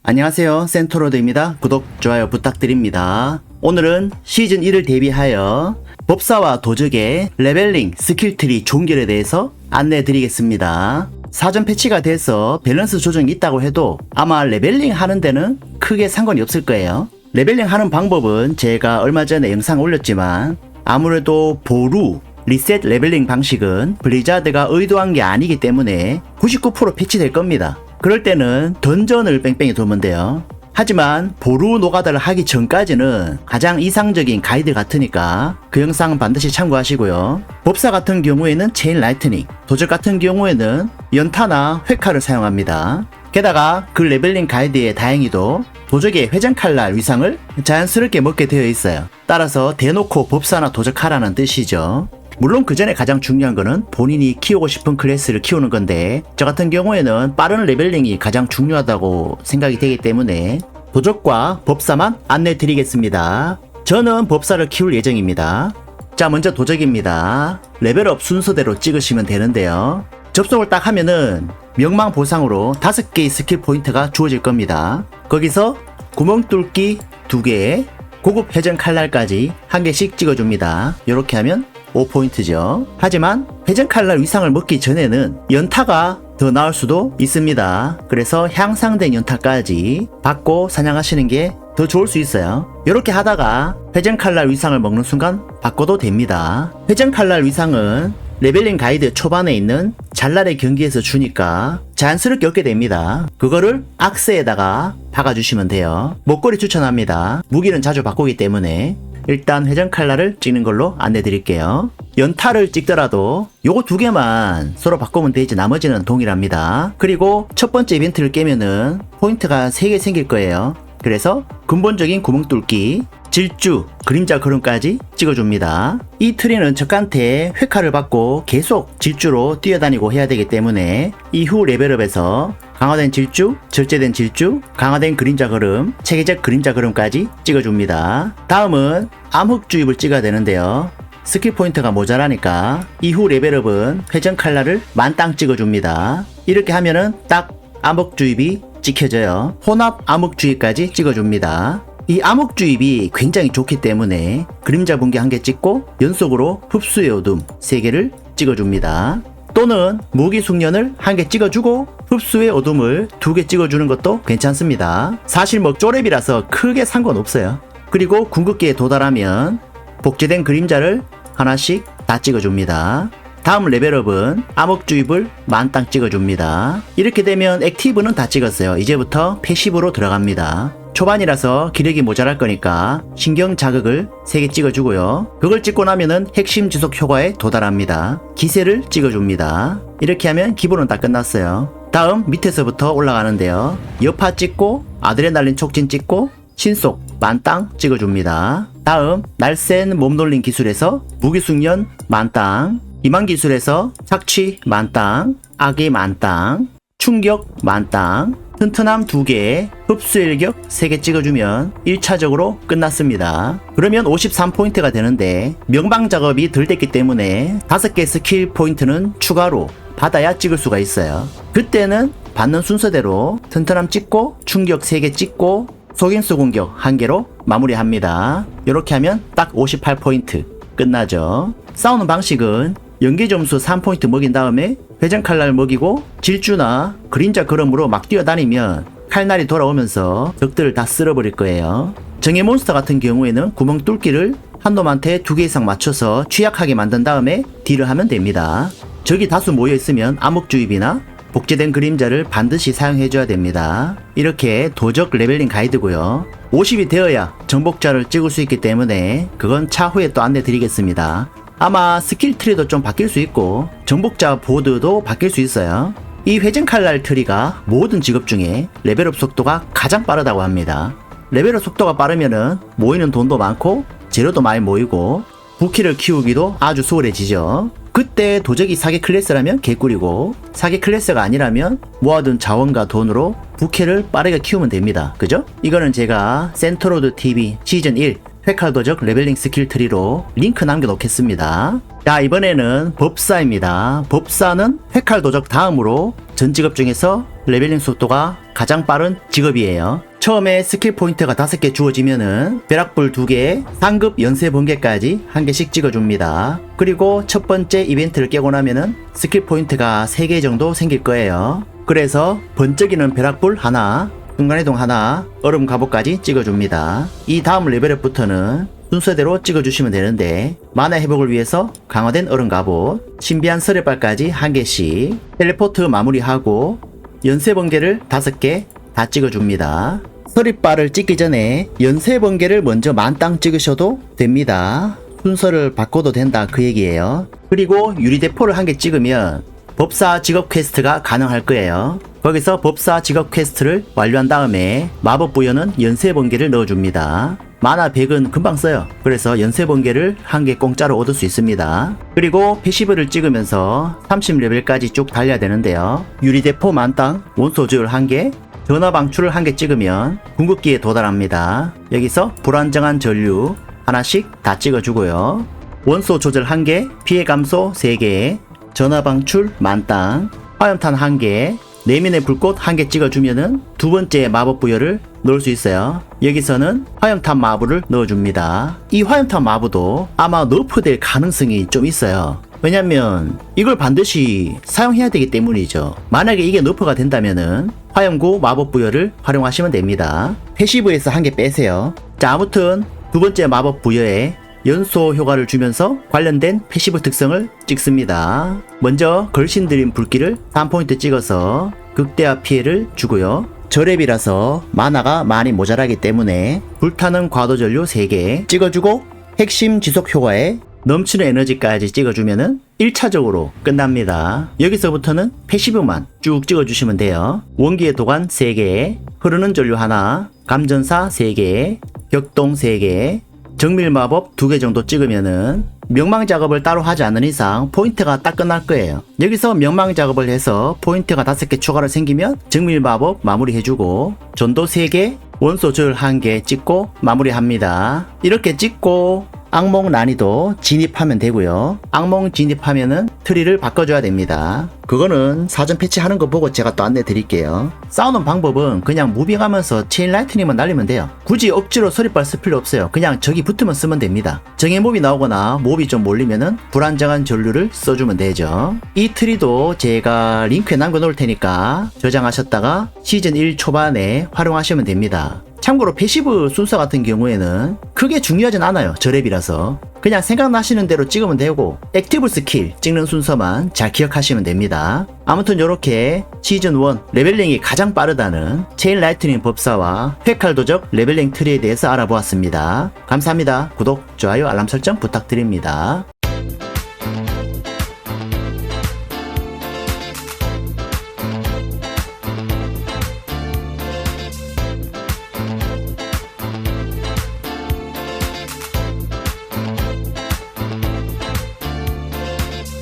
안녕하세요, 센토로드입니다. 구독, 좋아요 부탁드립니다. 오늘은 시즌 1을 대비하여 법사와 도적의 레벨링 스킬트리 종결에 대해서 안내 드리겠습니다. 사전 패치가 돼서 밸런스 조정이 있다고 해도 아마 레벨링 하는 데는 크게 상관이 없을 거예요. 레벨링 하는 방법은 제가 얼마 전에 영상 올렸지만 아무래도 보루 리셋 레벨링 방식은 블리자드가 의도한 게 아니기 때문에 99% 패치될 겁니다. 그럴 때는 던전을 뺑뺑이 돌면 돼요. 하지만 보루 노가다를 하기 전까지는 가장 이상적인 가이드 같으니까 그 영상 반드시 참고하시고요. 법사 같은 경우에는 체인 라이트닝, 도적 같은 경우에는 연타나 회카를 사용합니다. 게다가 그 레벨링 가이드에 다행히도 도적의 회전 칼날 위상을 자연스럽게 먹게 되어 있어요. 따라서 대놓고 법사나 도적하라는 뜻이죠. 물론 그 전에 가장 중요한 거는 본인이 키우고 싶은 클래스를 키우는 건데, 저 같은 경우에는 빠른 레벨링이 가장 중요하다고 생각이 되기 때문에 도적과 법사만 안내 드리겠습니다. 저는 법사를 키울 예정입니다. 자, 먼저 도적입니다. 레벨업 순서대로 찍으시면 되는데요. 접속을 딱 하면은 명망 보상으로 5개의 스킬 포인트가 주어질 겁니다. 거기서 구멍 뚫기 2개, 고급 회전 칼날까지 1개씩 찍어줍니다. 이렇게 하면 5포인트죠. 하지만 회전 칼날 위상을 먹기 전에는 연타가 더 나을 수도 있습니다. 그래서 향상된 연타까지 받고 사냥하시는 게 더 좋을 수 있어요. 이렇게 하다가 회전 칼날 위상을 먹는 순간 바꿔도 됩니다. 회전 칼날 위상은 레벨링 가이드 초반에 있는 잘날의 경기에서 주니까 자연스럽게 얻게 됩니다. 그거를 악세에다가 박아주시면 돼요. 목걸이 추천합니다. 무기는 자주 바꾸기 때문에. 일단 회전 칼날을 찍는 걸로 안내 드릴게요. 연타를 찍더라도 요거 2개만 서로 바꾸면 되지 나머지는 동일합니다. 그리고 첫 번째 이벤트를 깨면은 포인트가 3개 생길 거예요. 그래서 근본적인 구멍 뚫기, 질주, 그림자 걸음까지 찍어줍니다. 이 트리는 적한테 회카를 받고 계속 질주로 뛰어다니고 해야 되기 때문에 이후 레벨업에서 강화된 질주, 절제된 질주, 강화된 그림자 걸음, 체계적 그림자 걸음까지 찍어줍니다. 다음은 암흑주입을 찍어야 되는데요. 스킬 포인트가 모자라니까 이후 레벨업은 회전 칼날을 만땅 찍어줍니다. 이렇게 하면은 딱 암흑주입이 찍혀져요. 혼합 암흑주입까지 찍어줍니다. 이 암흑주입이 굉장히 좋기 때문에 그림자 분기 1개 찍고 연속으로 흡수의 어둠 3개를 찍어줍니다. 또는 무기 숙련을 1개 찍어주고 흡수의 어둠을 2개 찍어주는 것도 괜찮습니다. 사실 뭐 쪼렙이라서 크게 상관없어요. 그리고 궁극기에 도달하면 복제된 그림자를 하나씩 다 찍어줍니다. 다음 레벨업은 암흑주입을 만땅 찍어줍니다. 이렇게 되면 액티브는 다 찍었어요. 이제부터 패시브로 들어갑니다. 초반이라서 기력이 모자랄 거니까 신경 자극을 3개 찍어주고요. 그걸 찍고 나면은 핵심 지속 효과에 도달합니다. 기세를 찍어줍니다. 이렇게 하면 기본은 다 끝났어요. 다음 밑에서부터 올라가는데요. 여파 찍고 아드레날린 촉진 찍고 신속 만땅 찍어줍니다. 다음 날쌘 몸놀림 기술에서 무기숙련 만땅, 이만 기술에서 착취 만땅, 악의 만땅, 충격 만땅, 튼튼함 2개, 흡수 일격 3개 찍어주면 1차적으로 끝났습니다. 그러면 53포인트가 되는데 명방 작업이 덜 됐기 때문에 5개 스킬 포인트는 추가로 받아야 찍을 수가 있어요. 그때는 받는 순서대로 튼튼함 찍고 충격 3개 찍고 속임수 공격 1개로 마무리합니다. 이렇게 하면 딱 58포인트 끝나죠. 싸우는 방식은 연계 점수 3포인트 먹인 다음에 회전 칼날 먹이고 질주나 그림자 걸음으로 막 뛰어다니면 칼날이 돌아오면서 적들을 다 쓸어버릴 거예요. 정예 몬스터 같은 경우에는 구멍 뚫기를 한 놈한테 2개 이상 맞춰서 취약하게 만든 다음에 딜을 하면 됩니다. 적이 다수 모여있으면 암흑주입이나 복제된 그림자를 반드시 사용해줘야 됩니다. 이렇게 도적 레벨링 가이드고요. 50이 되어야 정복자를 찍을 수 있기 때문에 그건 차후에 또 안내 드리겠습니다. 아마 스킬 트리도 좀 바뀔 수 있고 정복자 보드도 바뀔 수 있어요. 이 회전 칼날 트리가 모든 직업 중에 레벨업 속도가 가장 빠르다고 합니다. 레벨업 속도가 빠르면은 모이는 돈도 많고 재료도 많이 모이고 부키를 키우기도 아주 수월해지죠. 그때 도적이 사기 클래스라면 개꿀이고 사기 클래스가 아니라면 모아둔 자원과 돈으로 부캐를 빠르게 키우면 됩니다. 그죠? 이거는 제가 센토로드 TV 시즌 1 회칼도적 레벨링 스킬 트리로 링크 남겨놓겠습니다. 자, 이번에는 법사입니다. 법사는 회칼도적 다음으로 전 직업 중에서 레벨링 속도가 가장 빠른 직업이에요. 처음에 스킬 포인트가 5개 주어지면은 벼락불 2개, 상급 연쇄 번개까지 1개씩 찍어줍니다. 그리고 첫 번째 이벤트를 깨고 나면은 스킬 포인트가 3개 정도 생길 거예요. 그래서 번쩍이는 벼락불 하나, 순간이동 하나, 얼음 갑옷까지 찍어줍니다. 이 다음 레벨업부터는 순서대로 찍어주시면 되는데 마나 회복을 위해서 강화된 얼음 갑옷, 신비한 서래발까지 1개씩, 텔레포트 마무리하고 연쇄 번개를 5개 다 찍어줍니다. 서리발을 찍기 전에 연쇄 번개를 먼저 만땅 찍으셔도 됩니다. 순서를 바꿔도 된다 그 얘기예요. 그리고 유리대포를 1개 찍으면 법사 직업 퀘스트가 가능할 거예요. 거기서 법사 직업 퀘스트를 완료한 다음에 마법 부여는 연쇄 번개를 넣어줍니다. 마나 100은 금방 써요. 그래서 연쇄 번개를 1개 공짜로 얻을 수 있습니다. 그리고 패시브를 찍으면서 30레벨까지 쭉 달려야 되는데요. 유리대포 만땅, 원소 조율 1개, 전화 방출을 1개 찍으면 궁극기에 도달합니다. 여기서 불안정한 전류 하나씩 다 찍어주고요. 원소 조절 1개, 피해 감소 3개, 전화 방출 만땅, 화염탄 1개, 내면의 불꽃 1개 찍어주면은 두 번째 마법 부여를 넣을 수 있어요. 여기서는 화염탄 마부를 넣어줍니다. 이 화염탄 마부도 아마 너프될 가능성이 좀 있어요. 왜냐면 이걸 반드시 사용해야 되기 때문이죠. 만약에 이게 너프가 된다면은 화염구 마법 부여를 활용하시면 됩니다. 패시브에서 1개 빼세요. 자, 아무튼 두 번째 마법 부여에 연소 효과를 주면서 관련된 패시브 특성을 찍습니다. 먼저 걸신드림 불길을 3포인트 찍어서 극대화 피해를 주고요. 저랩이라서 마나가 많이 모자라기 때문에 불타는 과도전류 3개 찍어주고 핵심 지속 효과에 넘치는 에너지까지 찍어주면은 1차적으로 끝납니다. 여기서부터는 패시브만 쭉 찍어주시면 돼요. 원기의 도관 3개, 흐르는 전류 하나, 감전사 3개, 격동 3개, 정밀 마법 2개 정도 찍으면은 명망 작업을 따로 하지 않는 이상 포인트가 딱 끝날 거예요. 여기서 명망 작업을 해서 포인트가 5개 추가로 생기면 정밀 마법 마무리 해주고 전도 3개, 원소 조율 1개 찍고 마무리합니다. 이렇게 찍고 악몽 난이도 진입하면 되고요. 악몽 진입하면은 트리를 바꿔줘야 됩니다. 그거는 사전 패치하는 거 보고 제가 또 안내 드릴게요. 싸우는 방법은 그냥 무빙하면서 체인 라이트닝만 날리면 돼요. 굳이 억지로 서리발 쓸 필요 없어요. 그냥 적이 붙으면 쓰면 됩니다. 정의 몹이 나오거나 몹이 좀 몰리면은 불안정한 전류를 써주면 되죠. 이 트리도 제가 링크에 남겨놓을 테니까 저장하셨다가 시즌 1 초반에 활용하시면 됩니다. 참고로 패시브 순서 같은 경우에는 크게 중요하진 않아요. 저랩이라서 그냥 생각나시는 대로 찍으면 되고 액티브 스킬 찍는 순서만 잘 기억하시면 됩니다. 아무튼 이렇게 시즌 1 레벨링이 가장 빠르다는 체인 라이트닝 법사와 회칼 도적 레벨링 트리에 대해서 알아보았습니다. 감사합니다. 구독, 좋아요, 알람 설정 부탁드립니다.